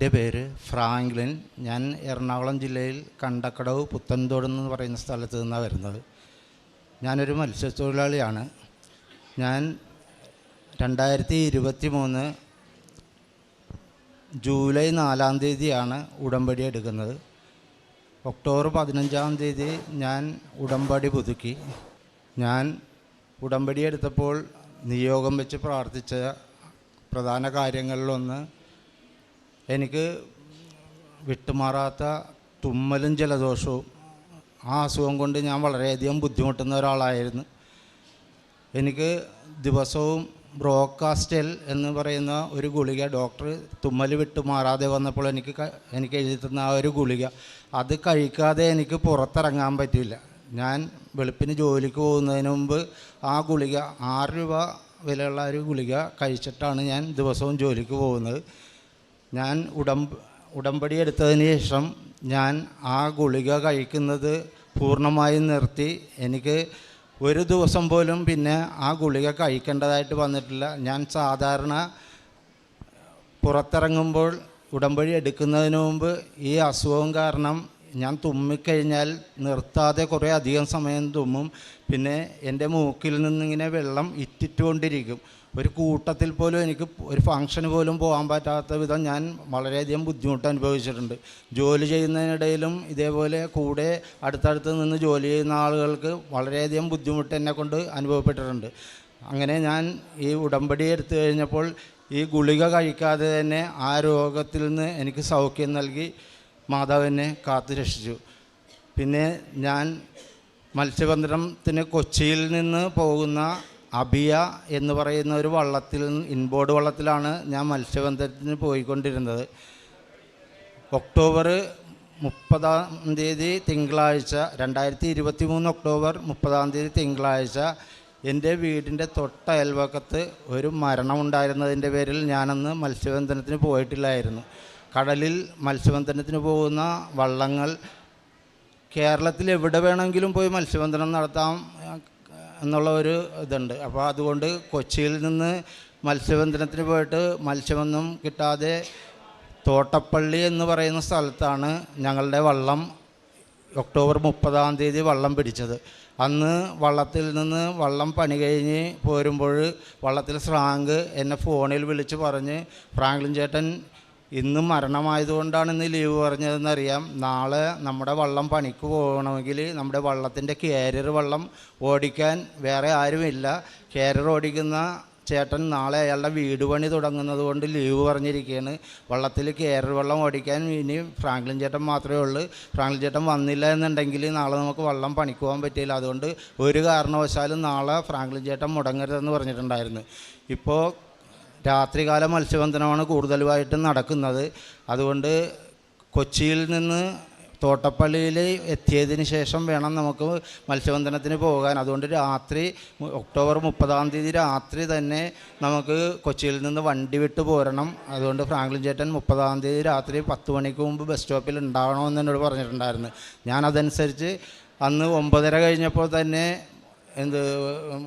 എൻ്റെ പേര് ഫ്രാങ്ക്ലിൻ. ഞാൻ എറണാകുളം ജില്ലയിൽ കണ്ടക്കടവ് പുത്തൻതോട് എന്ന് പറയുന്ന സ്ഥലത്ത് നിന്നാണ് വരുന്നത്. ഞാനൊരു മത്സ്യത്തൊഴിലാളിയാണ്. ഞാൻ 2023 ജൂലൈ 4-ാം തീയതിയാണ് ഉടമ്പടി എടുക്കുന്നത്. ഒക്ടോബർ 15-ാം തീയതി ഞാൻ ഉടമ്പടി പുതുക്കി. ഞാൻ ഉടമ്പടി എടുത്തപ്പോൾ നിയോഗം വെച്ച് പ്രാർത്ഥിച്ച പ്രധാന കാര്യങ്ങളിലൊന്ന്, എനിക്ക് വിട്ടുമാറാത്ത തുമ്മലും ജലദോഷവും. ആ അസുഖം കൊണ്ട് ഞാൻ വളരെയധികം ബുദ്ധിമുട്ടുന്ന ഒരാളായിരുന്നു. എനിക്ക് ദിവസവും ബ്രോക്കാസ്റ്റൽ എന്ന് പറയുന്ന ഒരു ഗുളിക, ഡോക്ടർ തുമ്മൽ വിട്ടുമാറാതെ വന്നപ്പോൾ എനിക്ക് എഴുതി തന്ന ആ ഒരു ഗുളിക, അത് കഴിക്കാതെ എനിക്ക് പുറത്തിറങ്ങാൻ പറ്റില്ല. ഞാൻ വെളുപ്പിന് ജോലിക്ക് പോകുന്നതിന് മുമ്പ് ആ ഗുളിക 6 രൂപ വിലയുള്ള ഒരു ഗുളിക കഴിച്ചിട്ടാണ് ഞാൻ ദിവസവും ജോലിക്ക് പോകുന്നത്. ഞാൻ ഉടമ്പടി എടുത്തതിന് ശേഷം ഞാൻ ആ ഗുളിക കഴിക്കുന്നത് പൂർണ്ണമായും നിർത്തി. എനിക്ക് ഒരു ദിവസം പോലും പിന്നെ ആ ഗുളിക കഴിക്കേണ്ടതായിട്ട് വന്നിട്ടില്ല. ഞാൻ സാധാരണ പുറത്തിറങ്ങുമ്പോൾ ഉടമ്പടി എടുക്കുന്നതിന് മുമ്പ് ഈ അസുഖം കാരണം ഞാൻ തുമ്മിക്കഴിഞ്ഞാൽ നിർത്താതെ കുറേ അധികം സമയം തുമ്മും. പിന്നെ എൻ്റെ മൂക്കിൽ നിന്നിങ്ങനെ വെള്ളം ഇറ്റിട്ടുകൊണ്ടിരിക്കും. ഒരു കൂട്ടത്തിൽ പോലും എനിക്ക് ഒരു ഫംഗ്ഷന് പോലും പോകാൻ പറ്റാത്ത വിധം ഞാൻ വളരെയധികം ബുദ്ധിമുട്ട് അനുഭവിച്ചിട്ടുണ്ട്. ജോലി ചെയ്യുന്നതിനിടയിലും ഇതേപോലെ കൂടെ അടുത്തടുത്ത് നിന്ന് ജോലി ചെയ്യുന്ന ആളുകൾക്ക് വളരെയധികം ബുദ്ധിമുട്ട് എന്നെക്കൊണ്ട് അനുഭവപ്പെട്ടിട്ടുണ്ട്. അങ്ങനെ ഞാൻ ഈ ഉടമ്പടി എടുത്തു കഴിഞ്ഞപ്പോൾ ഈ ഗുളിക കഴിക്കാതെ തന്നെ ആ രോഗത്തിൽ നിന്ന് എനിക്ക് സൗഖ്യം നൽകി മാതാവ് എന്നെ കാത്തു രക്ഷിച്ചു. പിന്നെ ഞാൻ മത്സ്യബന്ധനത്തിന് കൊച്ചിയിൽ നിന്ന് പോകുന്ന അബിയ എന്ന് പറയുന്ന ഒരു വള്ളത്തിൽ, ഇൻബോർഡ് വള്ളത്തിലാണ് ഞാൻ മത്സ്യബന്ധനത്തിന് പോയിക്കൊണ്ടിരുന്നത്. ഒക്ടോബർ 30-ാം തീയതി തിങ്കളാഴ്ച, 2023 ഒക്ടോബർ 30-ാം തീയതി തിങ്കളാഴ്ച എൻ്റെ വീടിൻ്റെ തൊട്ട അയൽവക്കത്ത് ഒരു മരണമുണ്ടായിരുന്നതിൻ്റെ പേരിൽ ഞാനന്ന് മത്സ്യബന്ധനത്തിന് പോയിട്ടില്ലായിരുന്നു. കടലിൽ മത്സ്യബന്ധനത്തിന് പോകുന്ന വള്ളങ്ങൾ കേരളത്തിൽ എവിടെ വേണമെങ്കിലും പോയി മത്സ്യബന്ധനം നടത്താം എന്നുള്ള ഒരു ഇതുണ്ട്. അപ്പോൾ അതുകൊണ്ട് കൊച്ചിയിൽ നിന്ന് മത്സ്യബന്ധനത്തിന് പോയിട്ട് മത്സ്യമൊന്നും കിട്ടാതെ തോട്ടപ്പള്ളി എന്ന് പറയുന്ന സ്ഥലത്താണ് ഞങ്ങളുടെ വള്ളം ഒക്ടോബർ 30-ാം തീയതി വള്ളം പിടിച്ചത്. അന്ന് വള്ളത്തിൽ നിന്ന് വള്ളം പണി കഴിഞ്ഞ് പോരുമ്പോൾ വള്ളത്തിൽ ശ്രാങ്ക് എന്നെ ഫോണിൽ വിളിച്ച് പറഞ്ഞ്, ഫ്രാങ്ക്ലിൻ ചേട്ടൻ ഇന്ന് മരണമായതുകൊണ്ടാണ് ഇന്ന് ലീവ് പറഞ്ഞതെന്നറിയാം. നാളെ നമ്മുടെ വള്ളം പണിക്ക് പോകണമെങ്കിൽ നമ്മുടെ വള്ളത്തിൻ്റെ കാരിയർ വള്ളം ഓടിക്കാൻ വേറെ ആരുമില്ല. കാരിയർ ഓടിക്കുന്ന ചേട്ടൻ നാളെ അയാളുടെ വീട് പണി തുടങ്ങുന്നത് കൊണ്ട് ലീവ് പറഞ്ഞിരിക്കുകയാണ്. വള്ളത്തിൽ കാരിയർ വള്ളം ഓടിക്കാൻ ഇനി ഫ്രാങ്ക്ലിൻ ചേട്ടൻ മാത്രമേ ഉള്ളൂ. ഫ്രാങ്ക്ലിൻ ചേട്ടൻ വന്നില്ല എന്നുണ്ടെങ്കിൽ നാളെ നമുക്ക് വള്ളം പണിക്ക് പോകാൻ പറ്റില്ല. അതുകൊണ്ട് ഒരു കാരണവശാലും നാളെ ഫ്രാങ്ക്ലിൻ ചേട്ടൻ മുടങ്ങരുതെന്ന് പറഞ്ഞിട്ടുണ്ടായിരുന്നു. ഇപ്പോൾ രാത്രികാല മത്സ്യബന്ധനമാണ് കൂടുതലുമായിട്ട് നടക്കുന്നത്. അതുകൊണ്ട് കൊച്ചിയിൽ നിന്ന് തോട്ടപ്പള്ളിയിൽ എത്തിയതിന് ശേഷം വേണം നമുക്ക് മത്സ്യബന്ധനത്തിന് പോകാൻ. അതുകൊണ്ട് രാത്രി ഒക്ടോബർ 30-ാം തീയതി രാത്രി തന്നെ നമുക്ക് കൊച്ചിയിൽ നിന്ന് വണ്ടി വിട്ട് പോരണം. അതുകൊണ്ട് ഫ്രാങ്ക്ലിൻ ചേട്ടൻ 30-ാം തീയതി രാത്രി 10 മണിക്ക് മുമ്പ് ബസ് സ്റ്റോപ്പിൽ ഉണ്ടാകണമെന്ന് എന്നോട് പറഞ്ഞിട്ടുണ്ടായിരുന്നു. ഞാനതനുസരിച്ച് അന്ന് 9:30 കഴിഞ്ഞപ്പോൾ തന്നെ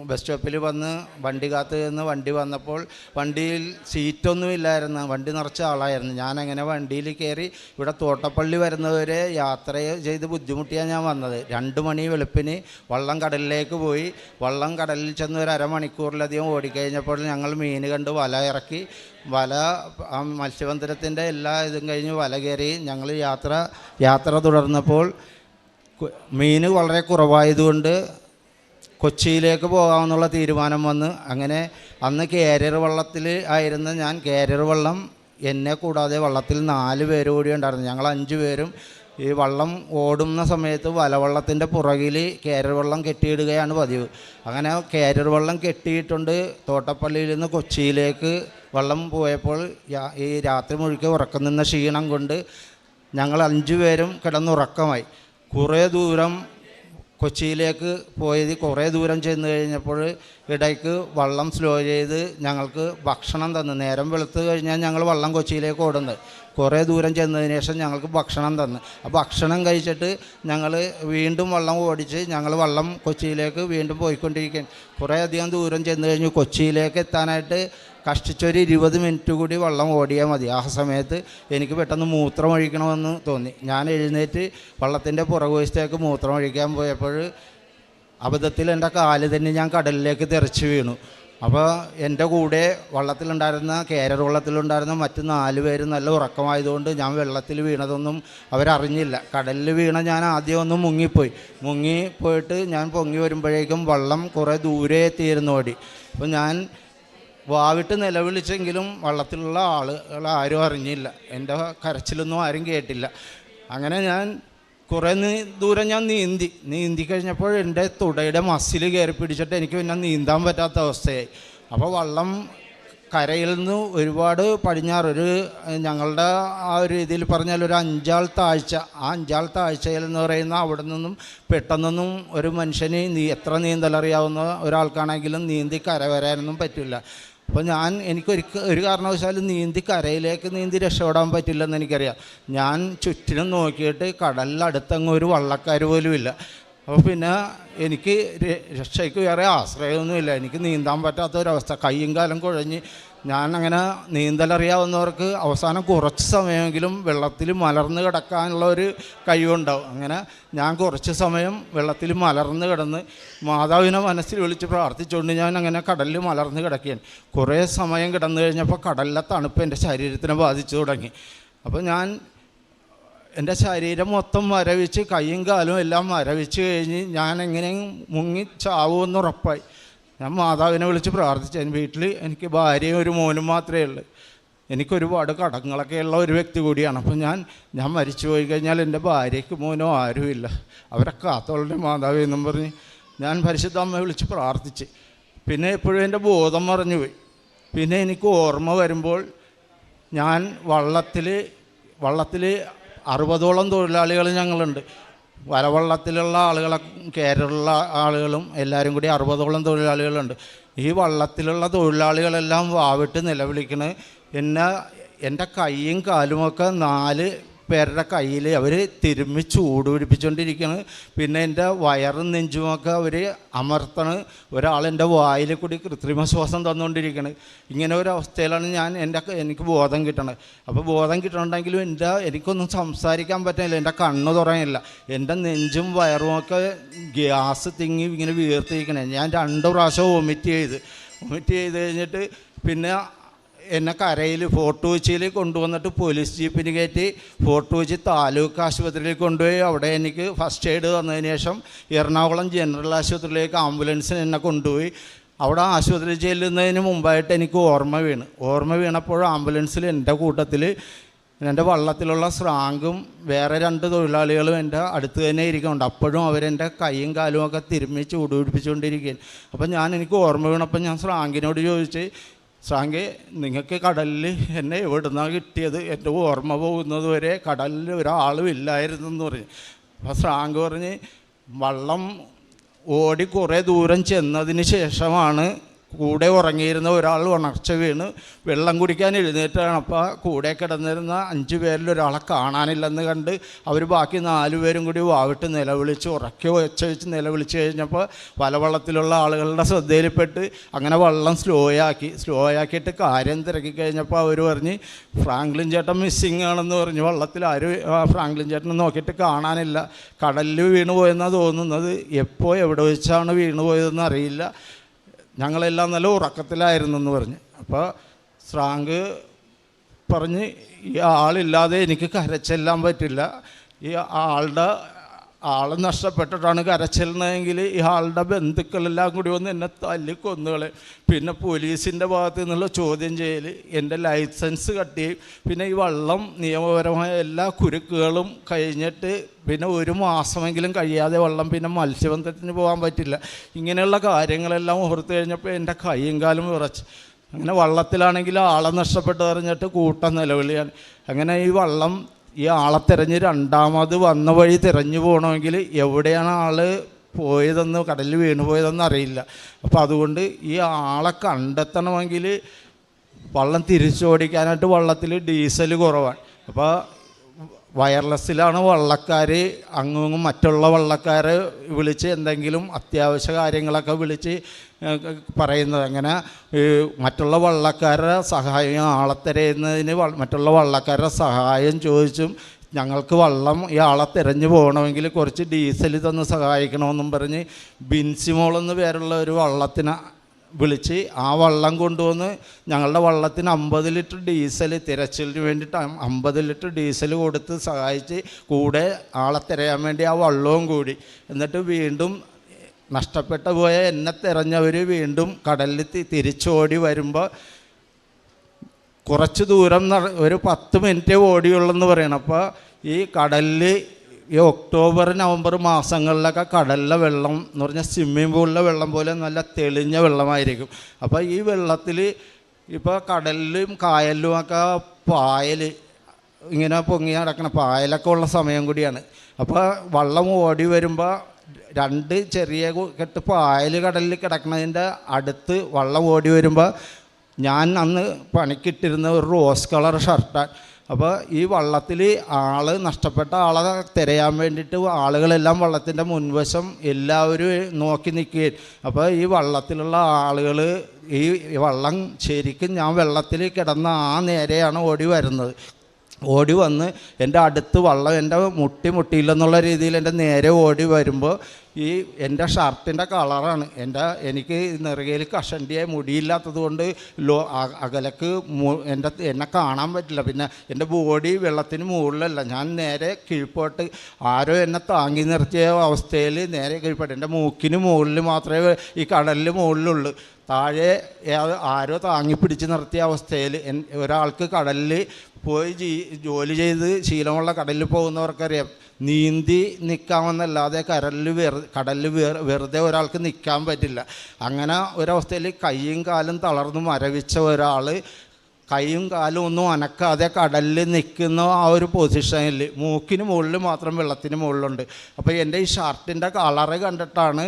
ബസ് സ്റ്റോപ്പിൽ വന്ന് വണ്ടി കാത്ത് നിന്ന് വണ്ടി വന്നപ്പോൾ വണ്ടിയിൽ സീറ്റൊന്നും ഇല്ലായിരുന്നു. വണ്ടി നിറച്ച ആളായിരുന്നു. ഞാനങ്ങനെ വണ്ടിയിൽ കയറി ഇവിടെ തോട്ടപ്പള്ളി വരുന്നവരെ യാത്ര ചെയ്ത് ബുദ്ധിമുട്ടിയാണ് ഞാൻ വന്നത്. 2 മണി വെളുപ്പിന് വള്ളം കടലിലേക്ക് പോയി. വള്ളം കടലിൽ ചെന്ന് ഒരു അരമണിക്കൂറിലധികം ഓടിക്കഴിഞ്ഞപ്പോൾ ഞങ്ങൾ മീൻ കണ്ട് വല ഇറക്കി. മത്സ്യബന്ധനത്തിൻ്റെ എല്ലാ ഇതും കഴിഞ്ഞ് വല കയറി ഞങ്ങൾ യാത്ര തുടർന്നപ്പോൾ മീൻ വളരെ കുറവായതുകൊണ്ട് കൊച്ചിയിലേക്ക് പോകാമെന്നുള്ള തീരുമാനം വന്ന്. അങ്ങനെ അന്ന് കാരിയർ വള്ളത്തിൽ ആയിരുന്ന ഞാൻ, കാരിയർ വള്ളം എന്നെ കൂടാതെ വള്ളത്തിൽ 4 പേര് കൂടി ഉണ്ടായിരുന്നു. ഞങ്ങൾ 5 പേരും ഈ വള്ളം ഓടുന്ന സമയത്ത് വലവള്ളത്തിൻ്റെ പുറകിൽ കാരിയർ വള്ളം കെട്ടിയിടുകയാണ് പതിവ്. അങ്ങനെ കാരിയർ വള്ളം കെട്ടിയിട്ടുണ്ട്. തോട്ടപ്പള്ളിയിൽ നിന്ന് കൊച്ചിയിലേക്ക് വള്ളം പോയപ്പോൾ ഈ രാത്രി മുഴുക്കെ ഉറക്കം നിന്ന ക്ഷീണം കൊണ്ട് ഞങ്ങൾ 5 പേരും കിടന്നുറക്കമായി. കുറേ ദൂരം കൊച്ചിയിലേക്ക് പോയത്, കുറേ ദൂരം ചെന്ന് കഴിഞ്ഞപ്പോൾ ഇടയ്ക്ക് വള്ളം സ്ലോ ചെയ്ത് ഞങ്ങൾക്ക് ഭക്ഷണം തന്നു. നേരം വെളുത്ത് കഴിഞ്ഞാൽ ഞങ്ങൾ വള്ളം കൊച്ചിയിലേക്ക് ഓടുന്നത്. കുറേ ദൂരം ചെന്നതിന് ശേഷം ഞങ്ങൾക്ക് ഭക്ഷണം തന്നു. ആ ഭക്ഷണം കഴിച്ചിട്ട് ഞങ്ങൾ വീണ്ടും വള്ളം ഓടിച്ച് ഞങ്ങൾ വള്ളം കൊച്ചിയിലേക്ക് വീണ്ടും പോയിക്കൊണ്ടിരിക്കുകയാണ്. കുറേ അധികം ദൂരം ചെന്ന് കഴിഞ്ഞു. കൊച്ചിയിലേക്ക് എത്താനായിട്ട് കഷ്ടിച്ചൊരു 20 മിനിറ്റ് കൂടി വെള്ളം ഓടിയാൽ മതി. ആ സമയത്ത് എനിക്ക് പെട്ടെന്ന് മൂത്രം ഒഴിക്കണമെന്ന് തോന്നി. ഞാൻ എഴുന്നേറ്റ് വള്ളത്തിൻ്റെ പുറകുവശത്തേക്ക് മൂത്രം ഒഴിക്കാൻ പോയപ്പോൾ അബദ്ധത്തിൽ എൻ്റെ കാല് തന്നെ ഞാൻ കടലിലേക്ക് തെറിച്ച് വീണു. അപ്പോൾ എൻ്റെ കൂടെ വള്ളത്തിലുണ്ടായിരുന്ന കേരള വള്ളത്തിലുണ്ടായിരുന്ന മറ്റ് 4 പേര് നല്ല ഉറക്കമായതുകൊണ്ട് ഞാൻ വെള്ളത്തിൽ വീണതൊന്നും അവരറിഞ്ഞില്ല. കടലിൽ വീണ ഞാൻ ആദ്യം ഒന്ന് മുങ്ങിപ്പോയിട്ട് ഞാൻ പൊങ്ങി വരുമ്പോഴേക്കും വള്ളം കുറേ ദൂരെ എത്തിയിരുന്നു ഓടി. അപ്പോൾ ഞാൻ വാവിട്ട് നിലവിളിച്ചെങ്കിലും വള്ളത്തിലുള്ള ആളുകൾ ആരും അറിഞ്ഞില്ല. എൻ്റെ കരച്ചിലൊന്നും ആരും കേട്ടില്ല. അങ്ങനെ ഞാൻ കുറേ ദൂരം ഞാൻ നീന്തി കഴിഞ്ഞപ്പോൾ എൻ്റെ തുടയുടെ മസിൽ കയറി പിടിച്ചിട്ട് എനിക്ക് പിന്നെ നീന്താൻ പറ്റാത്ത അവസ്ഥയായി. അപ്പോൾ വള്ളം കരയിൽ നിന്ന് ഒരുപാട് പടിഞ്ഞാറ് ഞങ്ങളുടെ ആ ഒരു രീതിയിൽ പറഞ്ഞാൽ ഒരു 5 ആൾ താഴ്ച, ആ 5 ആൾ താഴ്ചയിൽ എന്ന് പറയുന്ന അവിടെ നിന്നും പെട്ടെന്നൊന്നും ഒരു മനുഷ്യന് എത്ര നീന്തലറിയാവുന്ന ഒരാൾക്കാണെങ്കിലും നീന്തി കര വരാനൊന്നും പറ്റില്ല. അപ്പോൾ ഒരു കാരണവശാലും കരയിലേക്ക് നീന്തി രക്ഷപ്പെടാൻ പറ്റില്ലെന്ന് എനിക്കറിയാം. ഞാൻ ചുറ്റിനും നോക്കിയിട്ട് കടലിലടുത്തങ്ങ് ഒരു വള്ളക്കാർ പോലും ഇല്ല. അപ്പോൾ പിന്നെ എനിക്ക് രക്ഷയ്ക്ക് വേറെ ആശ്രയമൊന്നുമില്ല. എനിക്ക് നീന്താൻ പറ്റാത്തൊരവസ്ഥ, കയ്യും കാലം കുഴഞ്ഞ് ഞാനങ്ങനെ നീന്തലറിയാവുന്നവർക്ക് അവസാനം കുറച്ച് സമയമെങ്കിലും വെള്ളത്തിൽ മലർന്ന് കിടക്കാനുള്ള ഒരു കഴിവുണ്ടാവും. അങ്ങനെ ഞാൻ കുറച്ച് സമയം വെള്ളത്തിൽ മലർന്ന് കിടന്ന് മാതാവിനെ മനസ്സിൽ വിളിച്ച് പ്രാർത്ഥിച്ചുകൊണ്ട് ഞാൻ അങ്ങനെ കടലിൽ മലർന്ന് കിടക്കുകയാണ്. കുറേ സമയം കിടന്നു കഴിഞ്ഞപ്പോൾ കടലിലെ തണുപ്പ് എൻ്റെ ശരീരത്തിനെ ബാധിച്ചു തുടങ്ങി. അപ്പോൾ എൻ്റെ ശരീരം മൊത്തം മരവിച്ച് കയ്യും കാലും എല്ലാം മരവിച്ച് കഴിഞ്ഞ് ഞാൻ എങ്ങനെയും മുങ്ങി ചാവുമെന്ന് ഉറപ്പായി. ഞാൻ മാതാവിനെ വിളിച്ച് പ്രാർത്ഥിച്ചു. വീട്ടിൽ എനിക്ക് ഭാര്യയും ഒരു മോനും മാത്രമേ ഉള്ളൂ. എനിക്കൊരുപാട് കടങ്ങളൊക്കെ ഉള്ള ഒരു വ്യക്തി കൂടിയാണ്. അപ്പോൾ ഞാൻ മരിച്ചു പോയി കഴിഞ്ഞാൽ എൻ്റെ ഭാര്യയ്ക്ക് മോനോ ആരുമില്ല, അവരെ കാത്തോളുടെ മാതാവ് എന്നും പറഞ്ഞ് ഞാൻ പരിശുദ്ധ അമ്മയെ വിളിച്ച് പ്രാർത്ഥിച്ച്. പിന്നെ എപ്പോഴും എൻ്റെ ബോധം മറഞ്ഞുപോയി. പിന്നെ എനിക്ക് ഓർമ്മ വരുമ്പോൾ ഞാൻ വള്ളത്തിൽ 60ഓളം തൊഴിലാളികൾ ഞങ്ങളുണ്ട്. വലവള്ളത്തിലുള്ള ആളുകളെ കേരള ആളുകളും എല്ലാവരും കൂടി 60ഓളം തൊഴിലാളികളുണ്ട്. ഈ വള്ളത്തിലുള്ള തൊഴിലാളികളെല്ലാം വാവിട്ട് നിലവിളിക്കണ്. എൻ്റെ കൈയും കാലുമൊക്കെ 4 പേരുടെ കയ്യിൽ അവർ തിരുമ്മി ചൂട് പിടിപ്പിച്ചുകൊണ്ടിരിക്കുകയാണ്. പിന്നെ എൻ്റെ വയറും നെഞ്ചുമൊക്കെ അവർ അമർത്തണ്. ഒരാളെൻ്റെ വായിൽ കൂടി കൃത്രിമ ശ്വാസം തന്നുകൊണ്ടിരിക്കുകയാണ്. ഇങ്ങനെ ഒരു അവസ്ഥയിലാണ് എനിക്ക് ബോധം കിട്ടണത്. അപ്പോൾ ബോധം കിട്ടണമെങ്കിലും എനിക്കൊന്നും സംസാരിക്കാൻ പറ്റുന്നില്ല, എൻ്റെ കണ്ണ് തുറയില്ല, എൻ്റെ നെഞ്ചും വയറുമൊക്കെ ഗ്യാസ് തിങ്ങി ഇങ്ങനെ വീർത്തിരിക്കണേ. ഞാൻ 2 പ്രാവശ്യം വൊമിറ്റ് ചെയ്ത് കഴിഞ്ഞിട്ട് പിന്നെ എന്നെ കരയിൽ ഫോർട്ട് കൊച്ചിയിൽ കൊണ്ടുവന്നിട്ട് പോലീസ് ജീപ്പിന് കയറ്റി ഫോർട്ട് കൊച്ചി താലൂക്ക് ആശുപത്രിയിൽ കൊണ്ടുപോയി. അവിടെ എനിക്ക് ഫസ്റ്റ് എയ്ഡ് തന്നതിന് ശേഷം എറണാകുളം ജനറൽ ആശുപത്രിയിലേക്ക് ആംബുലൻസിന് എന്നെ കൊണ്ടുപോയി. അവിടെ ആശുപത്രിയിൽ ചെല്ലുന്നതിന് മുമ്പായിട്ട് എനിക്ക് ഓർമ്മ വീണപ്പോൾ ആംബുലൻസിൽ എൻ്റെ കൂട്ടത്തിൽ എൻ്റെ വള്ളത്തിലുള്ള സ്രാങ്കും വേറെ 2 തൊഴിലാളികളും എൻ്റെ അടുത്ത് തന്നെ ഇരിക്കുന്നുണ്ട്. അപ്പോഴും അവരെൻ്റെ കൈയും കാലും ഒക്കെ തിരുമ്മി ചൂട് പിടിപ്പിച്ചുകൊണ്ടിരിക്കുകയാണ്. അപ്പം എനിക്ക് ഓർമ്മ വീണപ്പോൾ ഞാൻ സ്രാങ്കിനോട് ചോദിച്ച്, സ്രാങ്കെ, നിങ്ങൾക്ക് കടലിൽ എന്നെ എവിടുന്നാണ് കിട്ടിയത്? എൻ്റെ ഓർമ്മ പോകുന്നത് വരെ കടലിൽ ഒരാളും ഇല്ലായിരുന്നു എന്ന് പറഞ്ഞു. അപ്പോൾ സ്രാങ്ക് പറഞ്ഞ്, വള്ളം ഓടി കുറേ ദൂരം ചെന്നതിന് ശേഷമാണ് കൂടെ ഉറങ്ങിയിരുന്ന ഒരാൾ ഉണർച്ച വീണ് വെള്ളം കുടിക്കാൻ എഴുന്നേറ്റാണ്. അപ്പോൾ കൂടെ കിടന്നിരുന്ന 5 പേരിൽ ഒരാളെ കാണാനില്ലെന്ന് കണ്ട് അവർ ബാക്കി 4 പേരും കൂടി വാവിട്ട് നിലവിളിച്ച് ഉറക്കെ വെച്ച് നിലവിളിച്ച് കഴിഞ്ഞപ്പോൾ വലവള്ളത്തിലുള്ള ആളുകളുടെ ശ്രദ്ധയിൽപ്പെട്ട് അങ്ങനെ വള്ളം സ്ലോ ആക്കിയിട്ട് കാര്യം തിരക്കി കഴിഞ്ഞപ്പോൾ അവർ പറഞ്ഞ് ഫ്രാങ്ക്ലിൻ ചേട്ടൻ മിസ്സിങ് ആണെന്ന് പറഞ്ഞ്. വള്ളത്തിൽ ആരും ഫ്രാങ്ക്ലിൻ ചേട്ടനെ നോക്കിയിട്ട് കാണാനില്ല, കടലിൽ വീണ് പോയെന്നാണ് തോന്നുന്നത്, എപ്പോൾ എവിടെ വെച്ചാണ് വീണ് പോയതെന്ന് അറിയില്ല, ഞങ്ങളെല്ലാം നല്ല ഉറക്കത്തിലായിരുന്നു എന്ന് പറഞ്ഞ്. അപ്പോൾ സ്രാങ്ക് പറഞ്ഞ്, ഈ ആളില്ലാതെ എനിക്ക് കരച്ചെല്ലാൻ പറ്റില്ല, ഈ ആൾ നഷ്ടപ്പെട്ടിട്ടാണ് കരച്ചെല്ലുന്നതെങ്കിൽ ഈ ആളുടെ ബന്ധുക്കളെല്ലാം കൂടി വന്ന് എന്നെ തല്ലിക്കൊന്നുകളെ. പിന്നെ പോലീസിൻ്റെ ഭാഗത്തു നിന്നുള്ള ചോദ്യം ചെയ്യൽ, എൻ്റെ ലൈസൻസ് കട്ട് ചെയ്യും. പിന്നെ ഈ വള്ളം നിയമപരമായ എല്ലാ കുരുക്കുകളും കഴിഞ്ഞിട്ട് പിന്നെ 1 മാസമെങ്കിലും കഴിയാതെ വള്ളം പിന്നെ മത്സ്യബന്ധനത്തിന് പോകാൻ പറ്റില്ല. ഇങ്ങനെയുള്ള കാര്യങ്ങളെല്ലാം ഓർത്ത് കഴിഞ്ഞപ്പോൾ എൻ്റെ കൈയും കാലും വിറച്ച്. അങ്ങനെ വള്ളത്തിലാണെങ്കിൽ ആളെ നഷ്ടപ്പെട്ട് പറഞ്ഞിട്ട് കൂട്ടം നിലവിളിയാണ്. അങ്ങനെ ഈ ആളെ തിരഞ്ഞ് 2ാമത് വന്ന വഴി തിരഞ്ഞു പോകണമെങ്കിൽ എവിടെയാണ് ആൾ പോയതെന്ന്, കടലിൽ വീണ് പോയതെന്ന് അറിയില്ല. അപ്പോൾ അതുകൊണ്ട് ഈ ആളെ കണ്ടെത്തണമെങ്കിൽ വള്ളം തിരിച്ചോടിക്കാനായിട്ട് വള്ളത്തിൽ ഡീസൽ കുറവാണ്. അപ്പോൾ വയർലെസ്സിലാണ് വള്ളക്കാർ അങ്ങും മറ്റുള്ള വള്ളക്കാരെ വിളിച്ച് എന്തെങ്കിലും അത്യാവശ്യ കാര്യങ്ങളൊക്കെ വിളിച്ച് പറയുന്നത്. അങ്ങനെ മറ്റുള്ള വള്ളക്കാരുടെ സഹായം ആളെ തിരയുന്നതിന് മറ്റുള്ള വള്ളക്കാരുടെ സഹായം ചോദിച്ചും ഞങ്ങൾക്ക് വള്ളം ഈ ആളെ തിരഞ്ഞു പോകണമെങ്കിൽ കുറച്ച് ഡീസൽ തന്ന് സഹായിക്കണമെന്നും പറഞ്ഞ് ബിൻസിമോളെന്ന് പേരുള്ള ഒരു വള്ളത്തിനെ വിളിച്ച് ആ വള്ളം കൊണ്ടുവന്ന് ഞങ്ങളുടെ വള്ളത്തിന് 50 ലിറ്റർ ഡീസൽ തിരച്ചിലിന് വേണ്ടിയിട്ട് 50 ലിറ്റർ ഡീസൽ കൊടുത്ത് സഹായിച്ച് കൂടെ ആളെ തിരയാൻ വേണ്ടി ആ വള്ളവും കൂടി. എന്നിട്ട് വീണ്ടും നഷ്ടപ്പെട്ടു പോയ എന്നെ തിരഞ്ഞവർ വീണ്ടും കടലിൽ തിരിച്ചോടി വരുമ്പോൾ കുറച്ച് ദൂരം ഒരു 10 മിനിറ്റ് ഓടിയുള്ളെന്ന് പറയണം. അപ്പോൾ ഈ കടലിൽ ഈ ഒക്ടോബർ നവംബർ മാസങ്ങളിലൊക്കെ കടലിലെ വെള്ളം എന്ന് പറഞ്ഞാൽ സ്വിമ്മിംഗ് പൂളിലെ വെള്ളം പോലെ നല്ല തെളിഞ്ഞ വെള്ളമായിരിക്കും. അപ്പോൾ ഈ വെള്ളത്തിൽ ഇപ്പോൾ കടലിലും കായലിലുമൊക്കെ പായൽ ഇങ്ങനെ പൊങ്ങി നടക്കണം, പായലൊക്കെ ഉള്ള സമയം കൂടിയാണ്. അപ്പോൾ വള്ളം ഓടി വരുമ്പോൾ 2 ചെറിയ കെട്ട് പായൽ കടലിൽ കിടക്കുന്നതിൻ്റെ അടുത്ത് വള്ളം ഓടി വരുമ്പോൾ ഞാൻ അന്ന് പണിക്കിട്ടിരുന്ന ഒരു റോസ് കളർ ഷർട്ടാണ്. അപ്പോൾ ഈ വള്ളത്തിൽ നഷ്ടപ്പെട്ട ആളെ തിരയാൻ വേണ്ടിയിട്ട് ആളുകളെല്ലാം വള്ളത്തിൻ്റെ മുൻവശം എല്ലാവരും നോക്കി നിൽക്കുകയും, അപ്പോൾ ഈ വള്ളത്തിലുള്ള ആളുകൾ ഈ വള്ളം ശരിക്കും ഞാൻ വെള്ളത്തിൽ കിടന്ന ആ നേരെയാണ് ഓടി വരുന്നത്. ഓടി വന്ന് എൻ്റെ അടുത്ത് വള്ളം എൻ്റെ മുട്ടിയില്ലെന്നുള്ള രീതിയിൽ എൻ്റെ നേരെ ഓടി വരുമ്പോൾ ഈ എൻ്റെ ഷർട്ടിൻ്റെ കളറാണ് എനിക്ക് നെറുകയിൽ കഷണ്ടിയായ മുടിയില്ലാത്തത് കൊണ്ട് അകലക്ക് എന്നെ കാണാൻ പറ്റില്ല. പിന്നെ എൻ്റെ ബോഡി വെള്ളത്തിന് മുകളിലല്ല, ഞാൻ നേരെ കീഴ്പോട്ട് ആരോ എന്നെ താങ്ങി നിർത്തിയ അവസ്ഥയിൽ നേരെ കീഴ്പോട്ട് എൻ്റെ മൂക്കിന് മുകളിൽ മാത്രമേ ഈ കടലിൽ മുകളിലുള്ളൂ. താഴെ ആരോ താങ്ങി പിടിച്ച് നിർത്തിയ അവസ്ഥയിൽ ഒരാൾക്ക് കടലിൽ പോയി ജോലി ചെയ്ത് ശീലമുള്ള കടലിൽ പോകുന്നവർക്കറിയാം, നീന്തി നിൽക്കാമെന്നല്ലാതെ കടലിൽ വെറുതെ ഒരാൾക്ക് നിൽക്കാൻ പറ്റില്ല. അങ്ങനെ ഒരവസ്ഥയിൽ കൈയും കാലും തളർന്ന് മരവിച്ച ഒരാൾ കൈയും കാലും ഒന്നും അനക്കാതെ കടലിൽ നിൽക്കുന്ന ആ ഒരു പൊസിഷനിൽ മൂക്കിന് മുകളിൽ മാത്രം വെള്ളത്തിന് മുകളിലുണ്ട്. അപ്പോൾ എൻ്റെ ഈ ഷർട്ടിൻ്റെ കളറ് കണ്ടിട്ടാണ്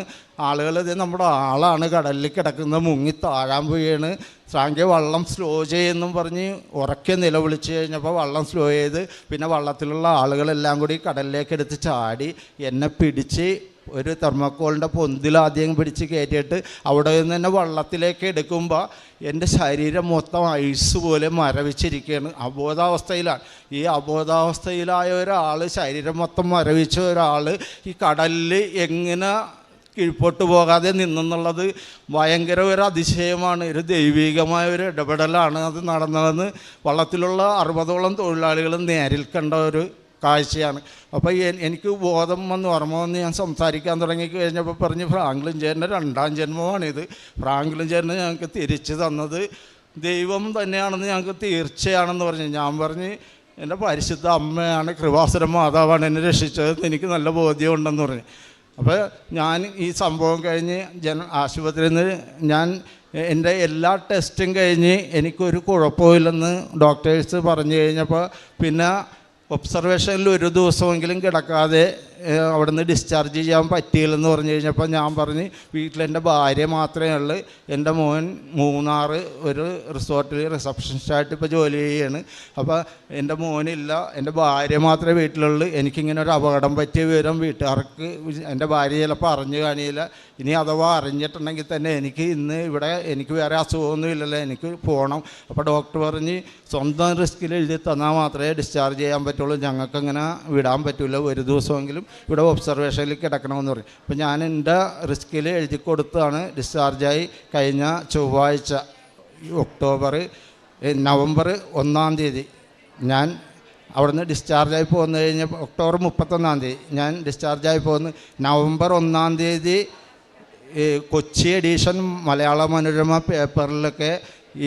ആളുകൾ ഇത് നമ്മുടെ ആളാണ് കടലിൽ കിടക്കുന്നത്, മുങ്ങി താഴാൻ പോയാണ്, സാങ്കേ വള്ളം സ്ലോ ചെയ്യുമെന്നും പറഞ്ഞ് ഉറക്കെ നിലവിളിച്ച് കഴിഞ്ഞപ്പോൾ വള്ളം സ്ലോ ചെയ്ത് പിന്നെ വള്ളത്തിലുള്ള ആളുകളെല്ലാം കൂടി കടലിലേക്ക് എടുത്ത് ചാടി എന്നെ പിടിച്ച് ഒരു തെർമോക്കോളിൻ്റെ പൊന്തിലാദ്യം പിടിച്ച് കയറ്റിയിട്ട് അവിടെ നിന്ന് തന്നെ വള്ളത്തിലേക്ക് എടുക്കുമ്പോൾ എൻ്റെ ശരീരം മൊത്തം ഐസ് പോലെ മരവിച്ചിരിക്കുകയാണ്, അബോധാവസ്ഥയിലാണ്. ഈ അബോധാവസ്ഥയിലായ ഒരാൾ, ശരീരം മൊത്തം മരവിച്ച ഒരാൾ ഈ കടലിൽ എങ്ങനെ കീഴ്പോട്ട് പോകാതെ നിന്നെന്നുള്ളത് ഭയങ്കര ഒരു അതിശയമാണ്, ഒരു ദൈവികമായ ഒരു ഇടപെടലാണ് അത് നടന്നതെന്ന് വള്ളത്തിലുള്ള 60ഓളം തൊഴിലാളികളും നേരിൽ കണ്ട ഒരു കാഴ്ചയാണ്. അപ്പോൾ എനിക്ക് ബോധം വന്ന് ഓർമ്മ വന്ന് ഞാൻ സംസാരിക്കാൻ തുടങ്ങി കഴിഞ്ഞപ്പോൾ പറഞ്ഞ് ഫ്രാങ്ക്ലിൻ ചേട്ടൻ്റെ 2ാം ജന്മമാണിത്, ഫ്രാങ്ക്ലിൻ ചേട്ടനെ ഞങ്ങൾക്ക് തിരിച്ചു തന്നത് ദൈവം തന്നെയാണെന്ന് ഞങ്ങൾക്ക് തീർച്ചയാണെന്ന് പറഞ്ഞു. ഞാൻ പറഞ്ഞ് എൻ്റെ പരിശുദ്ധ അമ്മയാണ്, കൃപാസന മാതാവാണ് എന്നെ രക്ഷിച്ചതെന്ന് എനിക്ക് നല്ല ബോധ്യമുണ്ടെന്ന് പറഞ്ഞു. അപ്പോൾ ഞാൻ ഈ സംഭവം കഴിഞ്ഞ് ആശുപത്രിയിൽ നിന്ന് ഞാൻ എൻ്റെ എല്ലാ ടെസ്റ്റും കഴിഞ്ഞ് എനിക്കൊരു കുഴപ്പമില്ലെന്ന് ഡോക്ടേഴ്സ് പറഞ്ഞു കഴിഞ്ഞപ്പോൾ പിന്നെ ഒബ്സർവേഷനിൽ ഒരു ദിവസമെങ്കിലും കിടക്കാതെ അവിടെ നിന്ന് ഡിസ്ചാർജ് ചെയ്യാൻ പറ്റിയില്ലെന്ന് പറഞ്ഞു കഴിഞ്ഞപ്പോൾ ഞാൻ പറഞ്ഞ് വീട്ടിലെൻ്റെ ഭാര്യ മാത്രമേ ഉള്ളൂ, എൻ്റെ മോൻ മൂന്നാർ ഒരു റിസോർട്ടിൽ റിസപ്ഷനിസ്റ്റായിട്ട് ഇപ്പോൾ ജോലി ചെയ്യാണ്. അപ്പോൾ എൻ്റെ മോനില്ല, എൻ്റെ ഭാര്യ മാത്രമേ വീട്ടിലുള്ളൂ. എനിക്കിങ്ങനെ ഒരു അപകടം പറ്റിയ വിവരം വീട്ടുകാർക്ക് എൻ്റെ ഭാര്യ ചിലപ്പോൾ അറിഞ്ഞു കാണിയില്ല. ഇനി അഥവാ അറിഞ്ഞിട്ടുണ്ടെങ്കിൽ തന്നെ എനിക്ക് വേറെ അസുഖമൊന്നും ഇല്ലല്ലോ, എനിക്ക് പോകണം. അപ്പോൾ ഡോക്ടർ പറഞ്ഞ് സ്വന്തം റിസ്കിൽ എഴുതി തന്നാൽ മാത്രമേ ഡിസ്ചാർജ് ചെയ്യാൻ പറ്റുള്ളൂ, ഞങ്ങൾക്കങ്ങനെ വിടാൻ പറ്റില്ല, ഒരു ദിവസമെങ്കിലും ഇവിടെ ഒബ്സർവേഷനിൽ കിടക്കണമെന്ന് പറയും. അപ്പോൾ ഞാൻ എൻ്റെ റിസ്കിൽ എഴുതി കൊടുത്താണ് ഡിസ്ചാർജായി. കഴിഞ്ഞ ചൊവ്വാഴ്ച നവംബർ 1-ാം തീയതി ഞാൻ അവിടെ നിന്ന് ഡിസ്ചാർജായി പോന്നു കഴിഞ്ഞപ്പോൾ ഒക്ടോബർ 31-ാം തീയതി ഞാൻ ഡിസ്ചാർജായി പോന്ന്. നവംബർ 1-ാം തീയതി കൊച്ചി എഡീഷൻ മലയാള മനോരമ പേപ്പറിലൊക്കെ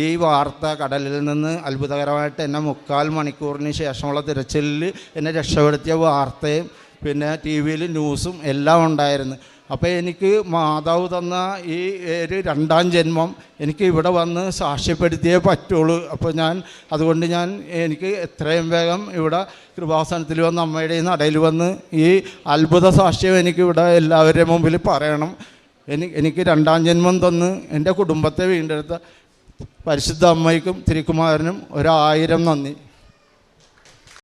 ഈ വാർത്ത, കടലിൽ നിന്ന് അത്ഭുതകരമായിട്ട് എന്നെ 3/4 മണിക്കൂറിന് ശേഷമുള്ള തിരച്ചിലിൽ എന്നെ രക്ഷപ്പെടുത്തിയ വാർത്തയും പിന്നെ ടി വിയിൽ ന്യൂസും എല്ലാം ഉണ്ടായിരുന്നു. അപ്പോൾ എനിക്ക് മാതാവ് തന്ന ഈ ഒരു 2ാം ജന്മം എനിക്ക് ഇവിടെ വന്ന് സാക്ഷ്യപ്പെടുത്തിയേ പറ്റുള്ളൂ. അപ്പോൾ അതുകൊണ്ട് എനിക്ക് എത്രയും വേഗം ഇവിടെ കൃപാസനത്തിൽ വന്ന് അമ്മയുടെ നടയിൽ വന്ന് ഈ അത്ഭുത സാക്ഷ്യം എനിക്കിവിടെ എല്ലാവരുടെയും മുമ്പിൽ പറയണം. എനിക്ക് 2ാം ജന്മം തന്ന് എൻ്റെ കുടുംബത്തെ വീണ്ടെടുത്ത പരിശുദ്ധ അമ്മയ്ക്കും തിരുക്കുമാരനും 1000 നന്ദി.